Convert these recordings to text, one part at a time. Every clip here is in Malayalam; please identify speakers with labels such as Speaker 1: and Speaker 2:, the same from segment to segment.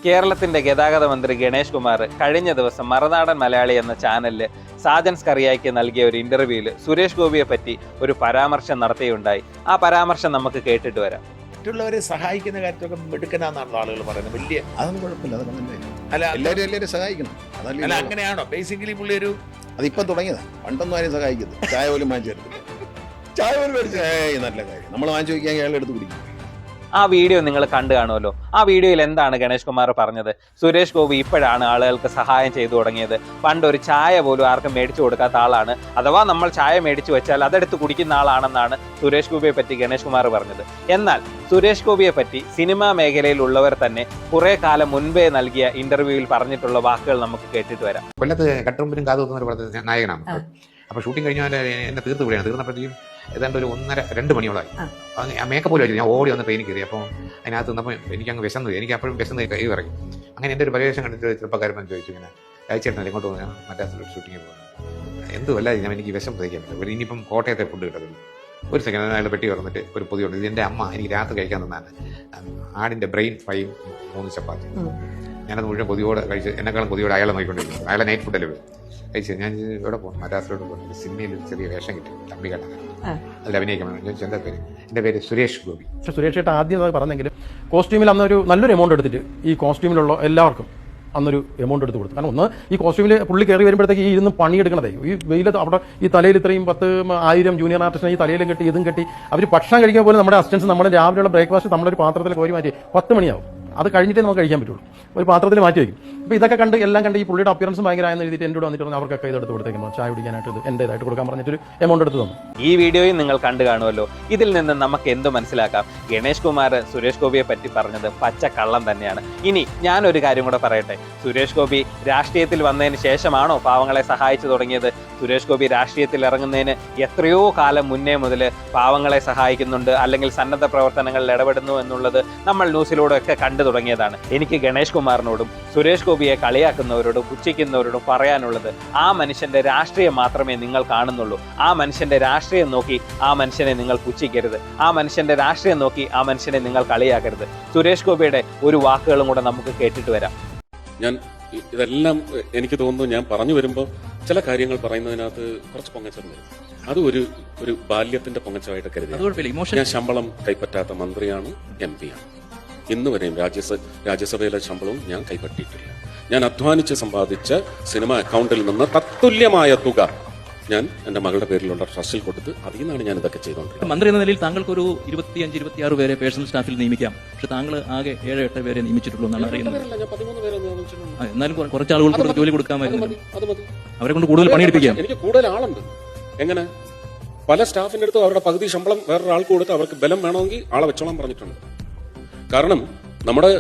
Speaker 1: കേരളത്തിന്റെ ഗതാഗത മന്ത്രി ഗണേഷ് കുമാർ കഴിഞ്ഞ ദിവസം മറുനാടൻ മലയാളി എന്ന ചാനലിൽ സാജൻസ് കറിയാക്കി നൽകിയ ഒരു ഇന്റർവ്യൂവിൽ സുരേഷ് ഗോപിയെ പറ്റി ഒരു പരാമർശം നടത്തിയുണ്ടായി. ആ പരാമർശം നമുക്ക് കേട്ടിട്ട് വരാം.
Speaker 2: മറ്റുള്ളവരെ സഹായിക്കുന്ന കാര്യത്തൊക്കെ എടുക്കണമെന്നാണ് ആളുകൾ പറയുന്നത്. വലിയ
Speaker 3: അതൊന്നും കുഴപ്പമില്ല, അതൊക്കെ
Speaker 2: അല്ല
Speaker 3: എല്ലാവരും സഹായിക്കണം.
Speaker 2: അല്ല അങ്ങനെയാണോ ബേസിക്കലി പുള്ളി ഒരു
Speaker 3: അതിപ്പം തുടങ്ങിയതാ. പണ്ടൊന്നും ആരും സഹായിക്കുന്നു. ചായ പോലും വാങ്ങിച്ചു ചായ പോലും മേടിച്ചു നല്ല കാര്യം. നമ്മൾ വാങ്ങിച്ചു വയ്ക്കാൻ അയാൾ എടുത്ത് കുടിക്കും.
Speaker 1: ആ വീഡിയോ നിങ്ങൾ കണ്ടു കാണുമല്ലോ. ആ വീഡിയോയിൽ എന്താണ് ഗണേഷ് കുമാർ പറഞ്ഞത്? സുരേഷ് ഗോപി ഇപ്പോഴാണ് ആളുകൾക്ക് സഹായം ചെയ്തു തുടങ്ങിയത്. പണ്ട് ഒരു ചായ പോലും ആർക്കും മേടിച്ചു കൊടുക്കാത്ത ആളാണ്, അഥവാ നമ്മൾ ചായ മേടിച്ചു വെച്ചാൽ അതെടുത്ത് കുടിക്കുന്ന ആളാണെന്നാണ് സുരേഷ് ഗോപിയെ പറ്റി ഗണേഷ് കുമാർ പറഞ്ഞത്. എന്നാൽ സുരേഷ് ഗോപിയെ പറ്റി സിനിമാ മേഖലയിലുള്ളവർ തന്നെ കുറെ കാലം മുൻപേ നൽകിയ ഇന്റർവ്യൂവിൽ പറഞ്ഞിട്ടുള്ള വാക്കുകൾ നമുക്ക് കേട്ടിട്ട് വരാം.
Speaker 4: കൊല്ലത്ത് കട്ടുറുമ്പിനും കാതുകുത്തുന്ന നായകനാണ്. അപ്പോൾ ഷൂട്ടിംഗ് കഴിഞ്ഞാൽ എന്നെ തീർത്തുകൂടിയാണ്. തീർന്നപ്പോഴത്തേക്കും ഏതാണ്ട് ഒരു 1:30-2 മണിയോളായി. മേക്കപ്പ് പോലും ആയിട്ട് ഞാൻ ഓടി വന്ന് ട്രെയിനിൽ കയറി. അപ്പോൾ അതിനകത്ത് നിന്നപ്പോൾ എനിക്കങ്ങ് വിശന്നു. എനിക്ക് അപ്പോഴും വിശന്ന് കൈ ഇറങ്ങി. അങ്ങനെ എൻ്റെ ഒരു പരിവേഷം കണ്ടിട്ട് ചെറുപ്പക്കാരൻ ചോദിച്ചു, ഇങ്ങനെ അയച്ചേട്ടനല്ലേ ഇങ്ങോട്ട് പോകുന്നത്? ഞാൻ മറ്റേ ഷൂട്ടിങ്ങിൽ പോകുന്നത്. എന്തുമല്ല, ഞാൻ എനിക്ക് വിഷം സഹിക്കാൻ പറ്റില്ല. ഇനിയിപ്പം കോട്ടയത്തെ ഫുഡ് കിട്ടത്തില്ല. ഒരു സെക്കൻഡ് അയാളുടെ പെട്ടി തുറന്നിട്ട് ഒരു പൊതിയുണ്ട്. ഇത് എൻ്റെ അമ്മ എനിക്ക് രാത്രി കഴിക്കാൻ തന്നാണ്. ആടിൻ്റെ ബ്രെയിൻ ഫ്രൈയും 3 ചപ്പാത്തി. ഞാനത് മുഴുവൻ പൊതിയോടെ കഴിച്ച് എന്നെക്കാളും പൊതിയോടെ അയാളെ നോക്കിക്കൊണ്ടിരിക്കുന്നു. അയാളെ നൈറ്റ് ഫുഡല്ലേ കഴിച്ചു. ഞാൻ എവിടെ പോകും? മദ്രാസിലോട്ട് പോകുന്നു. സിനിമയിൽ ഒരു ചെറിയ വേഷം കിട്ടി, തമ്പി കണ്ട. അതിൽ അഭിനയിക്കാൻ ചോദിച്ചു, എന്താ പേര്? എൻ്റെ പേര് സുരേഷ് ഗോപി.
Speaker 5: സുരേഷ് ചേട്ടാ ആദ്യം പറഞ്ഞെങ്കിലും കോസ്റ്റ്യൂമിൽ അന്നൊരു നല്ലൊരു എമൗണ്ട് എടുത്തിട്ട് ഈ കോസ്റ്റ്യൂമിലുള്ള എല്ലാവർക്കും അന്നൊരു എമൗണ്ട് എടുത്ത് കൊടുത്തു. കാരണം ഒന്ന്, ഈ കോസ്റ്റ്യൂമിൽ പുള്ളി കയറി വരുമ്പോഴത്തേക്ക് ഈ ഇരുന്ന് പണിയെടുക്കണതേ ഈ വെയിലത്ത് അവിടെ ഈ തലയിൽ ഇത്രയും 10,000 ജൂനിയർ ആർട്ടിസ്റ്റിനെ ഈ തലയിലും കെട്ടി ഇതും കെട്ടി അവർ ഭക്ഷണം കഴിക്കാൻ പോലും നമ്മുടെ അസിസ്റ്റൻസ് നമ്മൾ രാവിലെയുള്ള ബ്രേക്ക്ഫാസ്റ്റ് നമ്മളൊരു പാത്രത്തിൽ കോരി മാറ്റി 10 മണിയാവും. അത് കഴിഞ്ഞിട്ടേ നമുക്ക് കഴിക്കാൻ പറ്റുള്ളൂ. ഒരു പാത്രത്തിൽ മാറ്റി വയ്ക്കും. അപ്പോൾ ഇതൊക്കെ എല്ലാം കണ്ട് ഈ പുള്ളിയുടെ അപ്പിയറൻസും ഭയങ്കര ആയെന്ന് എഴുതിയിട്ട് എൻ്റെ കൂടെ വന്നിട്ട് അവർക്കൊക്കെ ഇതെടുത്ത് കൊടുത്തേക്കുമ്പോൾ ചായ കുടിക്കാനായിട്ട് ഇത് എൻ്റേതായിട്ട് കൊടുക്കാൻ പറഞ്ഞിട്ടൊരു എമൗണ്ട് എടുത്ത് തന്നു.
Speaker 1: ഈ വീഡിയോയും നിങ്ങൾ കണ്ടു കാണുമല്ലോ. ഇതിൽ നിന്ന് നമുക്ക് എന്ത് മനസ്സിലാക്കാം? ഗണേഷ് കുമാർ സുരേഷ് ഗോപിയെ പറ്റി പറഞ്ഞത് പച്ച കള്ളം തന്നെയാണ്. ഇനി ഞാനൊരു കാര്യം കൂടെ പറയട്ടെ. സുരേഷ് ഗോപി രാഷ്ട്രീയത്തിൽ വന്നതിന് ശേഷമാണോ പാവങ്ങളെ സഹായിച്ചു തുടങ്ങിയത്? സുരേഷ് ഗോപി രാഷ്ട്രീയത്തിൽ ഇറങ്ങുന്നതിന് എത്രയോ കാലം മുന്നേ മുതൽ പാവങ്ങളെ സഹായിക്കുന്നുണ്ട്, അല്ലെങ്കിൽ സന്നദ്ധ പ്രവർത്തനങ്ങളിൽ ഇടപെടുന്നു എന്നുള്ളത് നമ്മൾ ന്യൂസിലൂടെ ഒക്കെ കണ്ടു തുടങ്ങിയതാണ്. എനിക്ക് ഗണേഷ് കുമാറിനോടും സുരേഷ് ഗോപിയെ കളിയാക്കുന്നവരോടും പുച്ഛിക്കുന്നവരോടും പറയാനുള്ളത്, ആ മനുഷ്യന്റെ രാഷ്ട്രീയം മാത്രമേ നിങ്ങൾ കാണുന്നുള്ളൂ. ആ മനുഷ്യന്റെ രാഷ്ട്രീയം നോക്കി ആ മനുഷ്യനെ നിങ്ങൾ പുച്ഛിക്കരുത്. ആ മനുഷ്യന്റെ രാഷ്ട്രീയം നോക്കി ആ മനുഷ്യനെ നിങ്ങൾ കളിയാക്കരുത്. സുരേഷ് ഗോപിയുടെ ഒരു വാക്കുകളും കൂടെ നമുക്ക് കേട്ടിട്ട് വരാം.
Speaker 6: ഞാൻ ഇതെല്ലാം എനിക്ക് തോന്നുന്നു, ഞാൻ പറഞ്ഞു വരുമ്പോൾ ചില കാര്യങ്ങൾ പറയുന്നതിനകത്ത് കുറച്ച് പൊങ്ങച്ചം വരും. അത് ഒരു ബാല്യത്തിന്റെ പൊങ്ങച്ചമായിട്ട് കരുതി. ഞാൻ ശമ്പളം കൈപ്പറ്റാത്ത മന്ത്രിയാണ്, MP ആണ്. ഇന്ന് വരെയും രാജ്യസഭയിലെ ശമ്പളവും ഞാൻ കൈപ്പറ്റിയിട്ടില്ല. ഞാൻ അധ്വാനിച്ച് സമ്പാദിച്ച സിനിമ അക്കൗണ്ടിൽ നിന്ന് തത്തുല്യമായ തുക ഞാൻ എന്റെ മകളുടെ പേരിലുള്ള ട്രസ്റ്റിൽ കൊടുത്ത് അതിൽ നിന്നാണ് ഞാൻ ഇതൊക്കെ ചെയ്തുകൊണ്ടിരിക്കുന്നത്.
Speaker 7: മന്ത്രി എന്ന നിലയിൽ താങ്കൾക്കൊരു 25-26 പേരെ പേഴ്സണൽ സ്റ്റാഫിൽ നിയമിക്കാം. പക്ഷെ താങ്കൾ ആകെ 7-8 പേരെ നിയമിച്ചിട്ടുള്ളൂ എന്നാണ് അറിയുന്നത്. എന്നാലും കുറച്ച് ആളുകൾക്ക് ജോലി കൊടുക്കാമായിരുന്നു. അവരെ കൊണ്ട് കൂടുതൽ പണിയെടുപ്പിക്കാം.
Speaker 6: എനിക്ക് കൂടുതൽ ആളുണ്ട്. എങ്ങനെ? പല സ്റ്റാഫിന്റെ അടുത്തും അവരുടെ പകുതി ശമ്പളം വേറൊരാൾക്ക് കൊടുത്ത് അവർക്ക് ബലം വേണമെങ്കിൽ ആളെ വെച്ചോളാൻ പറഞ്ഞിട്ടുണ്ട്. കാരണം നമ്മുടെ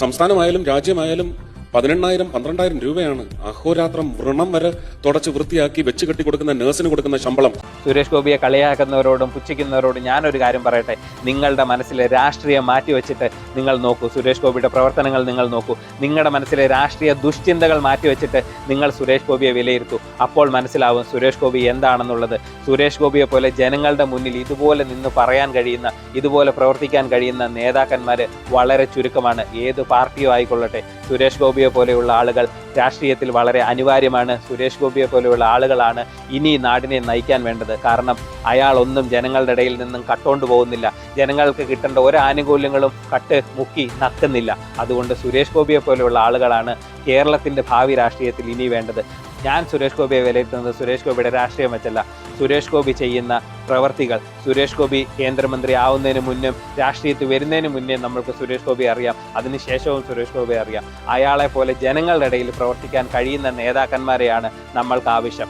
Speaker 6: സംസ്ഥാനമായാലും രാജ്യമായാലും 18,000-12,000 രൂപയാണ് അഹോരാത്രം വ്രണം വരെ തുടച്ച് വൃത്തിയാക്കി വെച്ച് കെട്ടി കൊടുക്കുന്ന നഴ്സിന് കൊടുക്കുന്ന ശമ്പളം.
Speaker 1: സുരേഷ് ഗോപിയെ കളിയാക്കുന്നവരോടും പുച്ഛിക്കുന്നവരോടും ഞാനൊരു കാര്യം പറയട്ടെ. നിങ്ങളുടെ മനസ്സിലെ രാഷ്ട്രീയം മാറ്റിവെച്ചിട്ട് നിങ്ങൾ നോക്കൂ, സുരേഷ് ഗോപിയുടെ പ്രവർത്തനങ്ങൾ നിങ്ങൾ നോക്കൂ. നിങ്ങളുടെ മനസ്സിലെ രാഷ്ട്രീയ ദുശ്ചിന്തകൾ മാറ്റിവെച്ചിട്ട് നിങ്ങൾ സുരേഷ് ഗോപിയെ വിലയിരുത്തൂ. അപ്പോൾ മനസ്സിലാവും സുരേഷ് ഗോപി എന്താണെന്നുള്ളത്. സുരേഷ് ഗോപിയെ പോലെ ജനങ്ങളുടെ മുന്നിൽ ഇതുപോലെ നിന്ന് പറയാൻ കഴിയുന്ന, ഇതുപോലെ പ്രവർത്തിക്കാൻ കഴിയുന്ന നേതാക്കന്മാർ വളരെ ചുരുക്കമാണ്. ഏത് പാർട്ടിയോ ആയിക്കൊള്ളട്ടെ, സുരേഷ് ഗോപിയെ പോലെയുള്ള ആളുകൾ രാഷ്ട്രീയത്തിൽ വളരെ അനിവാര്യമാണ്. സുരേഷ് ഗോപിയെ പോലെയുള്ള ആളുകളാണ് ഇനി നാടിനെ നയിക്കാൻ വേണ്ടത്. കാരണം അയാൾ ഒന്നും ജനങ്ങളുടെ ഇടയിൽ നിന്നും കട്ടുകൊണ്ട് പോകുന്നില്ല. ജനങ്ങൾക്ക് കിട്ടേണ്ട ഒരു ആനുകൂല്യങ്ങളും മുക്കി നക്കുന്നില്ല. അതുകൊണ്ട് സുരേഷ് ഗോപിയെ പോലെയുള്ള ആളുകളാണ് കേരളത്തിന്റെ ഭാവി രാഷ്ട്രീയത്തിൽ ഇനി വേണ്ടത്. ഞാൻ സുരേഷ് ഗോപിയെ വിലയിരുത്തുന്നത് സുരേഷ് ഗോപിയുടെ രാഷ്ട്രീയം വെച്ചല്ല, സുരേഷ് ഗോപി ചെയ്യുന്ന പ്രവർത്തികൾ. സുരേഷ് ഗോപി കേന്ദ്രമന്ത്രി ആവുന്നതിന് മുന്നേ, രാഷ്ട്രീയത്തിൽ വരുന്നതിന് മുന്നേ നമ്മൾക്ക് സുരേഷ് ഗോപി അറിയാം. അതിനുശേഷവും സുരേഷ് ഗോപി അറിയാം. അയാളെ പോലെ ജനങ്ങളുടെ ഇടയിൽ പ്രവർത്തിക്കാൻ കഴിയുന്ന നേതാക്കന്മാരെയാണ് നമ്മൾക്ക് ആവശ്യം.